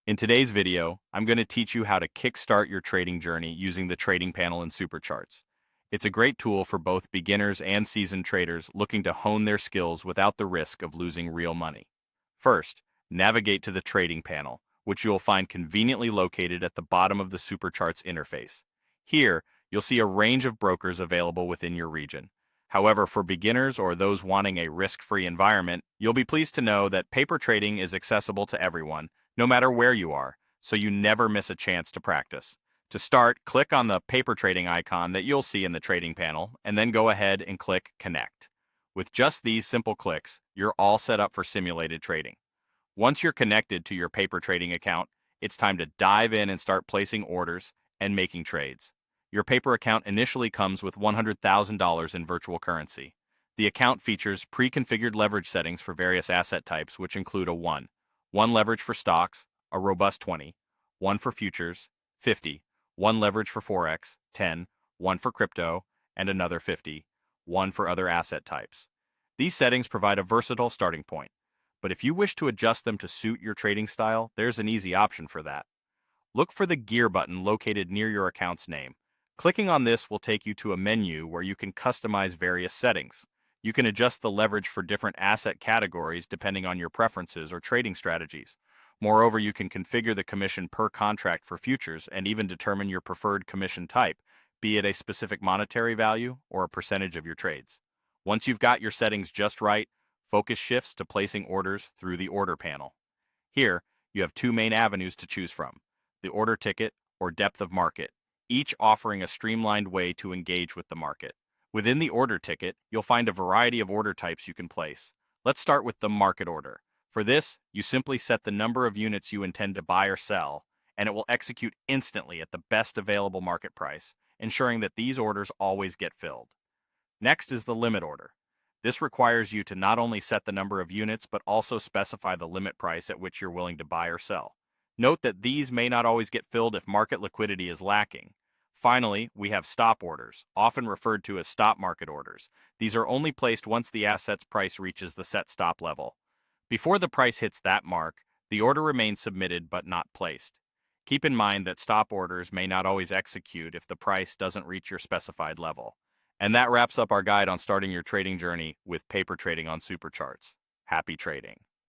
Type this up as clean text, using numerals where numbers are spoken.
In today's video, I'm going to teach you how to kickstart your trading journey using the trading panel in Supercharts. It's a great tool for both beginners and seasoned traders looking to hone their skills without the risk of losing real money. First, navigate to the trading panel, which you'll find conveniently located at the bottom of the Supercharts interface. Here, you'll see a range of brokers available within your region. However, for beginners or those wanting a risk-free environment, you'll be pleased to know that paper trading is accessible to everyone, no matter where you are, so you never miss a chance to practice. To start, click on the paper trading icon that you'll see in the trading panel, and then go ahead and click Connect. With just these simple clicks, you're all set up for simulated trading. Once you're connected to your paper trading account, it's time to dive in and start placing orders and making trades. Your paper account initially comes with $100,000 in virtual currency. The account features pre-configured leverage settings for various asset types, which include a 1 leverage for stocks, a robust 20, 1 for futures, 50, 1 leverage for Forex, 10, 1 for crypto, and another 50, 1 for other asset types. These settings provide a versatile starting point, but if you wish to adjust them to suit your trading style, there's an easy option for that. Look for the gear button located near your account's name. Clicking on this will take you to a menu where you can customize various settings. You can adjust the leverage for different asset categories depending on your preferences or trading strategies. Moreover, you can configure the commission per contract for futures and even determine your preferred commission type, be it a specific monetary value or a percentage of your trades. Once you've got your settings just right, focus shifts to placing orders through the order panel. Here, you have two main avenues to choose from: the order ticket or depth of market, each offering a streamlined way to engage with the market. Within the order ticket, you'll find a variety of order types you can place. Let's start with the market order. For this, you simply set the number of units you intend to buy or sell, and it will execute instantly at the best available market price, ensuring that these orders always get filled. Next is the limit order. This requires you to not only set the number of units, but also specify the limit price at which you're willing to buy or sell. Note that these may not always get filled if market liquidity is lacking. Finally, we have stop orders, often referred to as stop market orders. These are only placed once the asset's price reaches the set stop level. Before the price hits that mark, the order remains submitted but not placed. Keep in mind that stop orders may not always execute if the price doesn't reach your specified level. And that wraps up our guide on starting your trading journey with paper trading on Supercharts. Happy trading!